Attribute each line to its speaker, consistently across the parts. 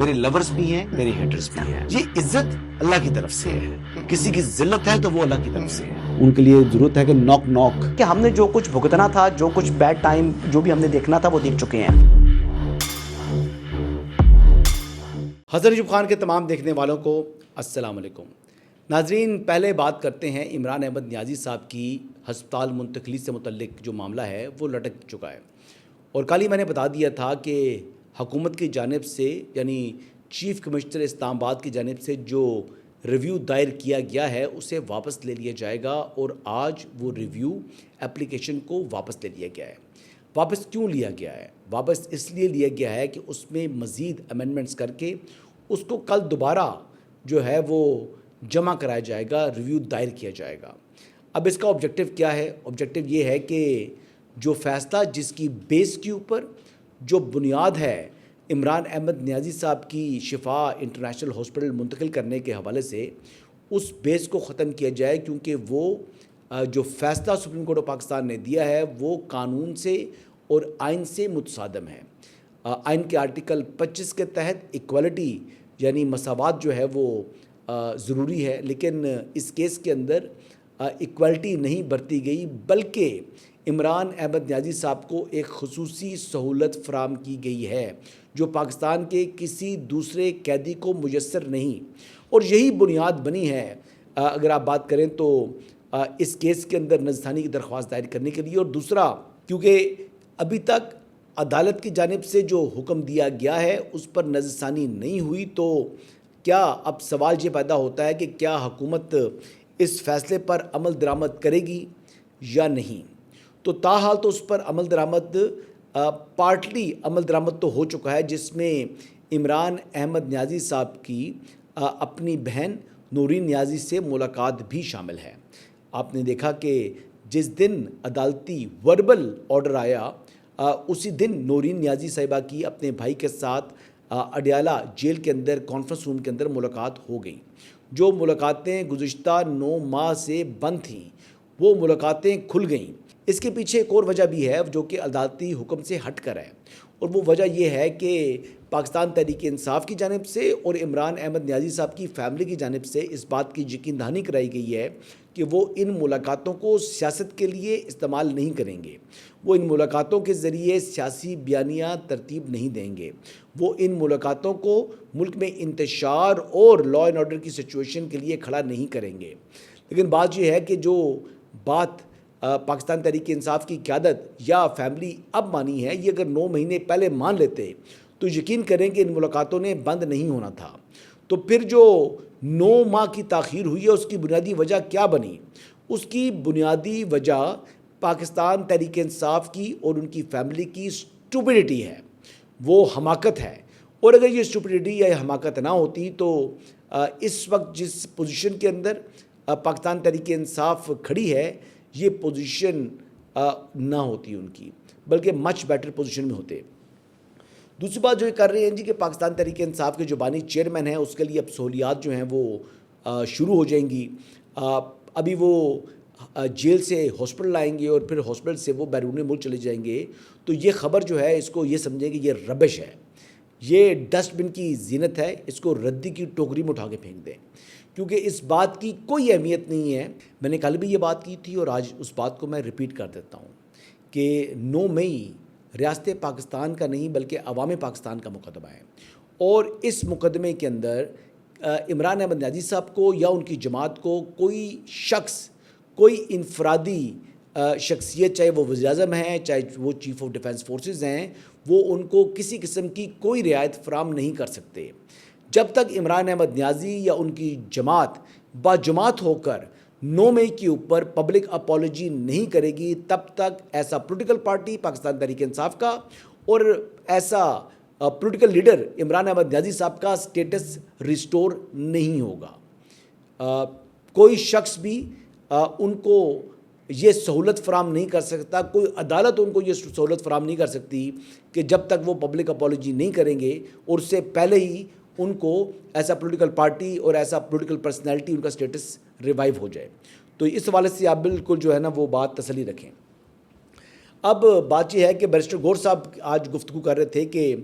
Speaker 1: میرے لورز بھی ہیں، میرے ہیٹرز بھی ہیں. یہ عزت اللہ کی طرف سے ہے. کسی کی ذلت ہے تو وہ اللہ کی طرف سے ہے. ان کے لیے ضرورت ہے کہ نوک نوک
Speaker 2: کہ ہم نے جو کچھ بھگتنا تھا، جو کچھ بیڈ ٹائم جو بھی ہم نے دیکھنا تھا وہ دیکھ چکے ہیں.
Speaker 3: حسن ایوب خان کے تمام دیکھنے والوں کو السلام علیکم. ناظرین، پہلے بات کرتے ہیں عمران احمد نیازی صاحب کی ہسپتال منتقلی سے متعلق جو معاملہ ہے وہ لٹک چکا ہے. اور کل ہی میں نے بتا دیا تھا کہ حکومت کی جانب سے یعنی چیف کمشنر اسلام آباد کی جانب سے جو ریویو دائر کیا گیا ہے اسے واپس لے لیا جائے گا. اور آج وہ ریویو اپلیکیشن کو واپس لے لیا گیا ہے. واپس کیوں لیا گیا ہے؟ واپس اس لیے لیا گیا ہے کہ اس میں مزید امینڈمنٹس کر کے اس کو کل دوبارہ جو ہے وہ جمع کرایا جائے گا، ریویو دائر کیا جائے گا. اب اس کا آبجیکٹو کیا ہے؟ آبجیکٹو یہ ہے کہ جو فیصلہ جس کی بیس کے اوپر جو بنیاد ہے عمران احمد نیازی صاحب کی شفا انٹرنیشنل ہاسپٹل منتقل کرنے کے حوالے سے، اس بیس کو ختم کیا جائے، کیونکہ وہ جو فیصلہ سپریم کورٹ آف پاکستان نے دیا ہے وہ قانون سے اور آئین سے متصادم ہے. آئین کے آرٹیکل 25 کے تحت ایکوالٹی یعنی مساوات جو ہے وہ ضروری ہے، لیکن اس کیس کے اندر ایکوالٹی نہیں برتی گئی، بلکہ عمران احمد نیازی صاحب کو ایک خصوصی سہولت فراہم کی گئی ہے جو پاکستان کے کسی دوسرے قیدی کو میسر نہیں. اور یہی بنیاد بنی ہے اگر آپ بات کریں تو اس کیس کے اندر نظر ثانی کی درخواست دائر کرنے کے لیے. اور دوسرا، کیونکہ ابھی تک عدالت کی جانب سے جو حکم دیا گیا ہے اس پر نظر ثانی نہیں ہوئی، تو کیا اب سوال یہ پیدا ہوتا ہے کہ کیا حکومت اس فیصلے پر عمل درآمد کرے گی یا نہیں؟ تو تاحال تو اس پر عمل درآمد پارٹلی عمل درآمد تو ہو چکا ہے، جس میں عمران احمد نیازی صاحب کی اپنی بہن نورین نیازی سے ملاقات بھی شامل ہے. آپ نے دیکھا کہ جس دن عدالتی وربل آرڈر آیا اسی دن نورین نیازی صاحبہ کی اپنے بھائی کے ساتھ اڈیالہ جیل کے اندر کانفرنس روم کے اندر ملاقات ہو گئی. جو ملاقاتیں گزشتہ 9 ماہ سے بند تھیں وہ ملاقاتیں کھل گئیں. اس کے پیچھے ایک اور وجہ بھی ہے جو کہ عدالتی حکم سے ہٹ کر ہے، اور وہ وجہ یہ ہے کہ پاکستان تحریک انصاف کی جانب سے اور عمران احمد نیازی صاحب کی فیملی کی جانب سے اس بات کی یقین دہانی کرائی گئی ہے کہ وہ ان ملاقاتوں کو سیاست کے لیے استعمال نہیں کریں گے. وہ ان ملاقاتوں کے ذریعے سیاسی بیانیہ ترتیب نہیں دیں گے. وہ ان ملاقاتوں کو ملک میں انتشار اور لا اینڈ آرڈر کی سچویشن کے لیے کھڑا نہیں کریں گے. لیکن بات یہ ہے کہ جو بات پاکستان تحریک انصاف کی قیادت یا فیملی اب مانی ہے، یہ اگر 9 مہینے پہلے مان لیتے تو یقین کریں کہ ان ملاقاتوں نے بند نہیں ہونا تھا. تو پھر جو 9 ماہ کی تاخیر ہوئی ہے اس کی بنیادی وجہ کیا بنی؟ اس کی بنیادی وجہ پاکستان تحریک انصاف کی اور ان کی فیملی کی اسٹوپڈیٹی ہے، وہ حماقت ہے. اور اگر یہ اسٹوپڈیٹی یا حماقت نہ ہوتی تو اس وقت جس پوزیشن کے اندر پاکستان تحریک انصاف کھڑی ہے یہ پوزیشن نہ ہوتی ان کی، بلکہ مچ بیٹر پوزیشن میں ہوتے. دوسری بات جو یہ کر رہے ہیں جی کہ پاکستان تحریک انصاف کے جو بانی چیئرمین ہیں اس کے لیے اب سہولیات جو ہیں وہ شروع ہو جائیں گی. ابھی وہ جیل سے ہاسپٹل آئیں گے اور پھر ہاسپٹل سے وہ بیرون ملک چلے جائیں گے. تو یہ خبر جو ہے اس کو یہ سمجھیں کہ یہ ربش ہے، یہ ڈسٹ بن کی زینت ہے، اس کو ردی کی ٹوکری میں اٹھا کے پھینک دیں، کیونکہ اس بات کی کوئی اہمیت نہیں ہے. میں نے کل بھی یہ بات کی تھی اور آج اس بات کو میں ریپیٹ کر دیتا ہوں کہ 9 مئی ریاست پاکستان کا نہیں بلکہ عوام پاکستان کا مقدمہ ہے. اور اس مقدمے کے اندر عمران احمد نیازی صاحب کو یا ان کی جماعت کو کوئی شخص، کوئی انفرادی شخصیت، چاہے وہ وزیر اعظم ہیں، چاہے وہ چیف آف ڈیفنس فورسز ہیں، وہ ان کو کسی قسم کی کوئی رعایت فراہم نہیں کر سکتے. جب تک عمران احمد نیازی یا ان کی جماعت باجماعت ہو کر 9 مئی کے اوپر پبلک اپالوجی نہیں کرے گی تب تک ایسا پولیٹیکل پارٹی پاکستان تحریک انصاف کا اور ایسا پولیٹیکل لیڈر عمران احمد نیازی صاحب کا سٹیٹس ریسٹور نہیں ہوگا. کوئی شخص بھی ان کو یہ سہولت فراہم نہیں کر سکتا، کوئی عدالت ان کو یہ سہولت فراہم نہیں کر سکتی کہ جب تک وہ پبلک اپالوجی نہیں کریں گے اور اس سے پہلے ہی ان کو ایسا پولیٹیکل پارٹی اور ایسا پولیٹیکل پرسنالٹی ان کا سٹیٹس ریوائیو ہو جائے. تو اس حوالے سے آپ بالکل جو ہے نا وہ بات تسلی رکھیں. اب بات یہ ہے کہ بیرسٹر گور صاحب آج گفتگو کر رہے تھے کہ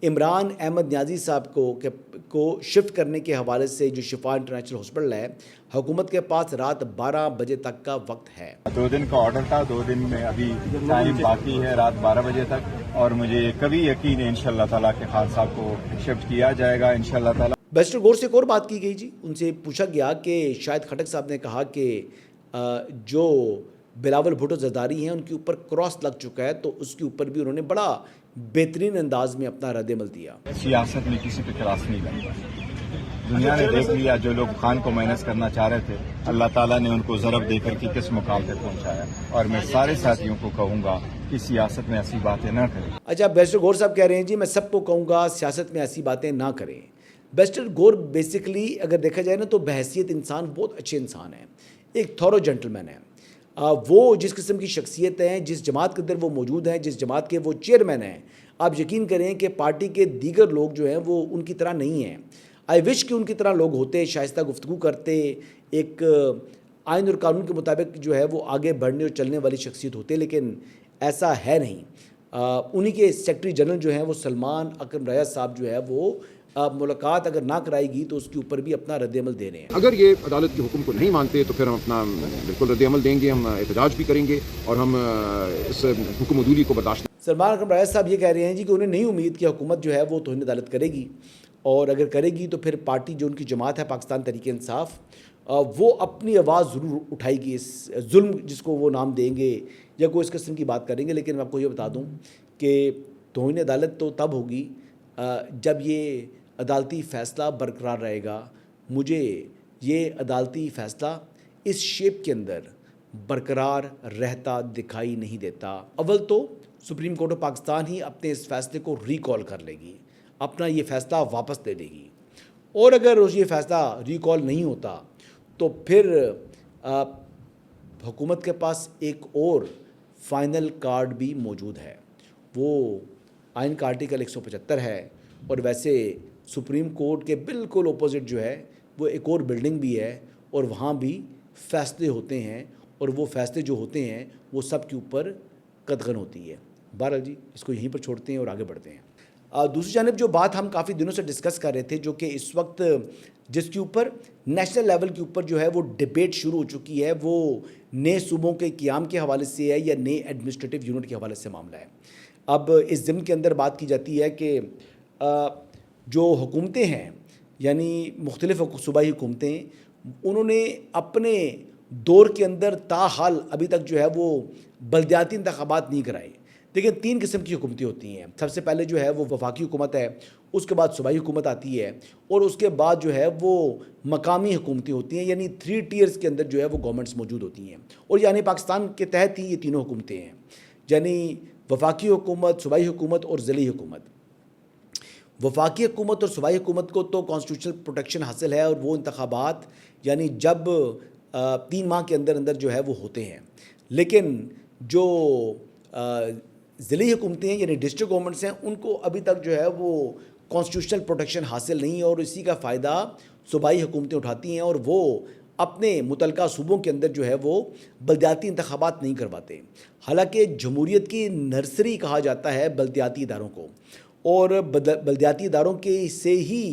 Speaker 3: عمران احمد نیازی صاحب کو شفٹ کرنے کے حوالے سے جو شفا انٹرنیشنل ہاسپٹل ہے، حکومت کے پاس رات 12 بجے تک کا وقت ہے۔
Speaker 4: 2 دن کا آرڈر تھا، 2 دن میں ابھی ٹائم باقی ہے رات 12 بجے تک، اور مجھے کبھی یقین ہے انشاءاللہ تعالیٰ کہ خان صاحب کو شفٹ کیا جائے گا انشاءاللہ تعالیٰ۔
Speaker 3: بیرسٹر گور سے ایک اور بات کی گئی جی، ان سے پوچھا گیا کہ شاہد خٹک صاحب نے کہا کہ جو بلاول بھٹو زرداری ہیں ان کے اوپر کراس لگ چکا ہے، تو اس کے اوپر بھی انہوں نے بڑا بہترین انداز میں اپنا رد عمل دیا۔
Speaker 4: سیاست میں کسی پہ کراس نہیں لگتا، دنیا نے دیکھ لیا جو لوگ خان کو مائنس کرنا چاہ رہے تھے، اللہ تعالیٰ نے ان کو ضرب دے کر کے کس مقام تک پہنچایا، اور میں سارے ساتھیوں کو کہوں گا کہ سیاست میں ایسی باتیں نہ کریں۔
Speaker 3: اچھا، بیرسٹر گور صاحب کہہ رہے ہیں جی میں سب کو کہوں گا سیاست میں ایسی باتیں نہ کریں۔ بیرسٹر گور بیسیکلی اگر دیکھا جائے نا تو بحیثیت انسان بہت اچھے انسان ہیں، ایک تھورو جنٹلمین ہیں۔ وہ جس قسم کی شخصیت ہیں، جس جماعت کے اندر وہ موجود ہیں، جس جماعت کے وہ چیئرمین ہیں، آپ یقین کریں کہ پارٹی کے دیگر لوگ جو ہیں وہ ان کی طرح نہیں ہیں۔ آئی وش کہ ان کی طرح لوگ ہوتے، شائستہ گفتگو کرتے، ایک آئین اور قانون کے مطابق جو ہے وہ آگے بڑھنے اور چلنے والی شخصیت ہوتے، لیکن ایسا ہے نہیں۔ انہی کے سیکرٹری جنرل جو ہیں وہ سلمان اکرم ریاض صاحب جو ہے وہ ملاقات اگر نہ کرائے گی تو اس کے اوپر بھی اپنا رد عمل دے رہے ہیں۔
Speaker 5: اگر یہ عدالت کے حکم کو نہیں مانتے تو پھر ہم اپنا بالکل رد عمل دیں گے، ہم احتجاج بھی کریں گے، اور ہم اس حکم عدولی کو برداشت نہیں۔
Speaker 3: سلمان اکرم ریاض صاحب یہ کہہ رہے ہیں جی کہ انہیں نہیں امید کہ حکومت جو ہے وہ توہین عدالت کرے گی، اور اگر کرے گی تو پھر پارٹی جو ان کی جماعت ہے پاکستان تحریک انصاف، وہ اپنی آواز ضرور اٹھائے گی، اس ظلم جس کو وہ نام دیں گے یا کوئی اس قسم کی بات کریں گے۔ لیکن میں آپ کو یہ بتا دوں کہ توہین عدالت تو تب ہوگی جب یہ عدالتی فیصلہ برقرار رہے گا۔ مجھے یہ عدالتی فیصلہ اس شیپ کے اندر برقرار رہتا دکھائی نہیں دیتا۔ اول تو سپریم کورٹ آف پاکستان ہی اپنے اس فیصلے کو ریکال کر لے گی، اپنا یہ فیصلہ واپس لے لے گی، اور اگر یہ فیصلہ ریکال نہیں ہوتا تو پھر حکومت کے پاس ایک اور فائنل کارڈ بھی موجود ہے، وہ آئین کا آرٹیکل 175 ہے، اور ویسے سپریم کورٹ کے بالکل اپوزٹ جو ہے وہ ایک اور بلڈنگ بھی ہے، اور وہاں بھی فیصلے ہوتے ہیں، اور وہ فیصلے جو ہوتے ہیں وہ سب کے اوپر قدغن ہوتی ہے۔ بہرحال جی اس کو یہیں پر چھوڑتے ہیں اور آگے بڑھتے ہیں۔ دوسری جانب جو بات ہم کافی دنوں سے ڈسکس کر رہے تھے، جو کہ اس وقت جس کے اوپر نیشنل لیول کے اوپر جو ہے وہ ڈیبیٹ شروع ہو چکی ہے، وہ نئے صوبوں کے قیام کے حوالے سے ہے یا نئے ایڈمنسٹریٹو یونٹ کے حوالے سے معاملہ ہے۔ اب اس ضمن کے اندر بات کی جاتی ہے کہ جو حکومتیں ہیں، یعنی مختلف صوبائی حکومتیں، انہوں نے اپنے دور کے اندر تاحال ابھی تک جو ہے وہ بلدیاتی انتخابات نہیں کرائے۔ دیکھیں 3 قسم کی حکومتیں ہوتی ہیں۔ سب سے پہلے جو ہے وہ وفاقی حکومت ہے، اس کے بعد صوبائی حکومت آتی ہے، اور اس کے بعد جو ہے وہ مقامی حکومتیں ہوتی ہیں، یعنی 3 ٹیئرز کے اندر جو ہے وہ گورنمنٹس موجود ہوتی ہیں، اور یعنی پاکستان کے تحت ہی یہ تینوں حکومتیں ہیں، یعنی وفاقی حکومت، صوبائی حکومت اور ضلعی حکومت۔ وفاقی حکومت اور صوبائی حکومت کو تو کانسٹیٹیوشنل پروٹیکشن حاصل ہے، اور وہ انتخابات یعنی جب 3 ماہ کے اندر اندر جو ہے وہ ہوتے ہیں، لیکن جو ضلعی حکومتیں ہیں یعنی ڈسٹرکٹ گورنمنٹس ہیں، ان کو ابھی تک جو ہے وہ کانسٹیٹیوشنل پروٹیکشن حاصل نہیں ہے، اور اسی کا فائدہ صوبائی حکومتیں اٹھاتی ہیں، اور وہ اپنے متعلقہ صوبوں کے اندر جو ہے وہ بلدیاتی انتخابات نہیں کرواتے۔ حالانکہ جمہوریت کی نرسری کہا جاتا ہے بلدیاتی اداروں کو، اور بلدیاتی اداروں کے سے ہی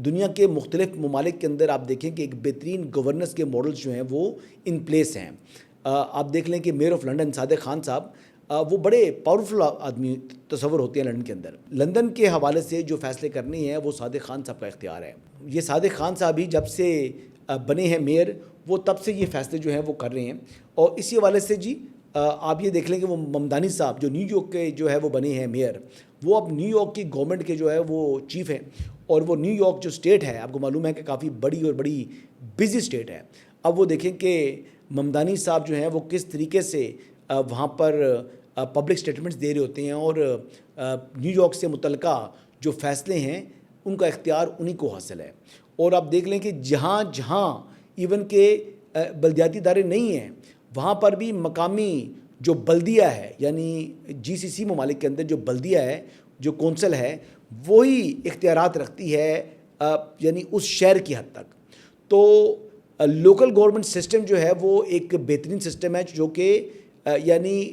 Speaker 3: دنیا کے مختلف ممالک کے اندر آپ دیکھیں کہ ایک بہترین گورننس کے ماڈلز جو ہیں وہ ان پلیس ہیں۔ آپ دیکھ لیں کہ measure of London Sadiq Khan صاحب، وہ بڑے پاورفل آدمی تصور ہوتے ہیں لندن کے اندر۔ لندن کے حوالے سے جو فیصلے کرنے ہیں وہ صادق خان صاحب کا اختیار ہے۔ یہ صادق خان صاحب ہی جب سے بنے ہیں میئر، وہ تب سے یہ فیصلے جو ہیں وہ کر رہے ہیں، اور اسی حوالے سے جی آپ یہ دیکھ لیں کہ وہ ممدانی صاحب جو نیو یارک کے جو ہے وہ بنے ہیں میئر، وہ اب نیو یارک کی گورنمنٹ کے جو ہے وہ چیف ہیں، اور وہ نیو یارک جو اسٹیٹ ہے آپ کو معلوم ہے کہ کافی بڑی اور بڑی بزی اسٹیٹ ہے۔ اب وہ دیکھیں کہ ممدانی صاحب جو ہیں وہ کس طریقے سے وہاں پر پبلک سٹیٹمنٹس دے رہے ہوتے ہیں، اور نیو یارک سے متعلقہ جو فیصلے ہیں ان کا اختیار انہی کو حاصل ہے۔ اور آپ دیکھ لیں کہ جہاں جہاں ایون کہ بلدیاتی ادارے نہیں ہیں، وہاں پر بھی مقامی جو بلدیہ ہے، یعنی GCC ممالک کے اندر جو بلدیہ ہے، جو کونسل ہے، وہی اختیارات رکھتی ہے یعنی اس شہر کی حد تک۔ تو لوکل گورنمنٹ سسٹم جو ہے وہ ایک بہترین سسٹم ہے، جو کہ یعنی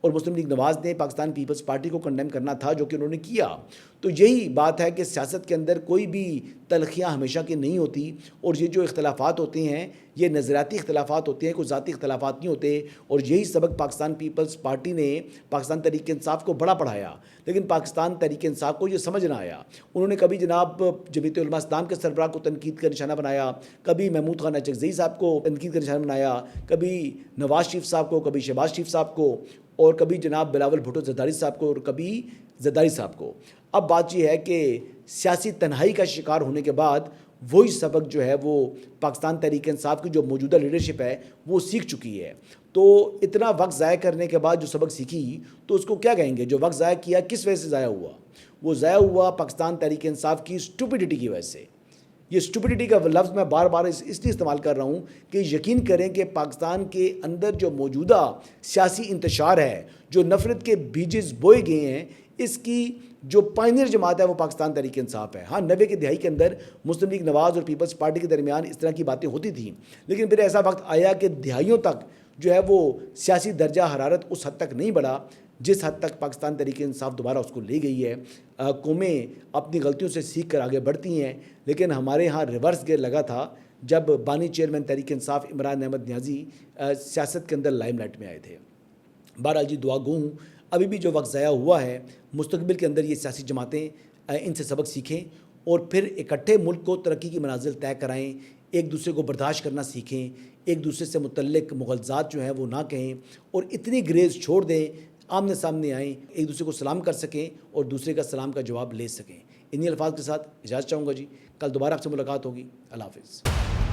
Speaker 3: اور مسلم لیگ نواز نے پاکستان پیپلز پارٹی کو کنڈیم کرنا تھا، جو کہ انہوں نے کیا۔ تو یہی بات ہے کہ سیاست کے اندر کوئی بھی تلخیاں ہمیشہ کی نہیں ہوتی، اور یہ جو اختلافات ہوتے ہیں یہ نظریاتی اختلافات ہوتے ہیں، کوئی ذاتی اختلافات نہیں ہوتے، اور یہی سبق پاکستان پیپلز پارٹی نے پاکستان تحریک انصاف کو بڑا پڑھایا، لیکن پاکستان تحریک انصاف کو یہ سمجھ نہ آیا۔ انہوں نے کبھی جناب جمعیت علماء اسلام کے سربراہ کو تنقید کا نشانہ بنایا، کبھی محمود خان اچکزئی صاحب کو تنقید کا نشانہ بنایا، کبھی نواز شریف صاحب کو، کبھی شہباز شریف صاحب کو، اور کبھی جناب بلاول بھٹو زرداری صاحب کو، اور کبھی زرداری صاحب کو۔ اب بات یہ ہے کہ سیاسی تنہائی کا شکار ہونے کے بعد وہی سبق جو ہے وہ پاکستان تحریک انصاف کی جو موجودہ لیڈرشپ ہے وہ سیکھ چکی ہے۔ تو اتنا وقت ضائع کرنے کے بعد جو سبق سیکھی تو اس کو کیا کہیں گے؟ جو وقت ضائع کیا کس وجہ سے ضائع ہوا؟ وہ ضائع ہوا پاکستان تحریک انصاف کی اسٹوپیڈیٹی کی وجہ سے۔ یہ اسٹوپیڈیٹی کا لفظ میں بار بار اس لیے استعمال کر رہا ہوں کہ یقین کریں کہ پاکستان کے اندر جو موجودہ سیاسی انتشار ہے، جو نفرت کے بیجز بوئے گئے ہیں، اس کی جو پائنیئر جماعت ہے وہ پاکستان تحریک انصاف ہے۔ ہاں 90 کی دہائی کے اندر مسلم لیگ نواز اور پیپلز پارٹی کے درمیان اس طرح کی باتیں ہوتی تھیں، لیکن پھر ایسا وقت آیا کہ دہائیوں تک جو ہے وہ سیاسی درجہ حرارت اس حد تک نہیں بڑھا جس حد تک پاکستان تحریک انصاف دوبارہ اس کو لے گئی ہے۔ قومیں اپنی غلطیوں سے سیکھ کر آگے بڑھتی ہیں، لیکن ہمارے ہاں ریورس گیئر لگا تھا جب بانی چیئرمین تحریک انصاف عمران احمد نیازی سیاست کے اندر لائم لائٹ میں آئے تھے۔ بہرحال جی دعا گو ہوں ابھی بھی جو وقت ضائع ہوا ہے مستقبل کے اندر یہ سیاسی جماعتیں ان سے سبق سیکھیں اور پھر اکٹھے ملک کو ترقی کی منازل طے کرائیں، ایک دوسرے کو برداشت کرنا سیکھیں، ایک دوسرے سے متعلق مغالطات جو ہیں وہ نہ کہیں، اور اتنی گریز چھوڑ دیں، آمنے سامنے آئیں، ایک دوسرے کو سلام کر سکیں اور دوسرے کا سلام کا جواب لے سکیں۔ انہی الفاظ کے ساتھ اجازت چاہوں گا جی، کل دوبارہ آپ سے ملاقات ہوگی۔ اللہ حافظ۔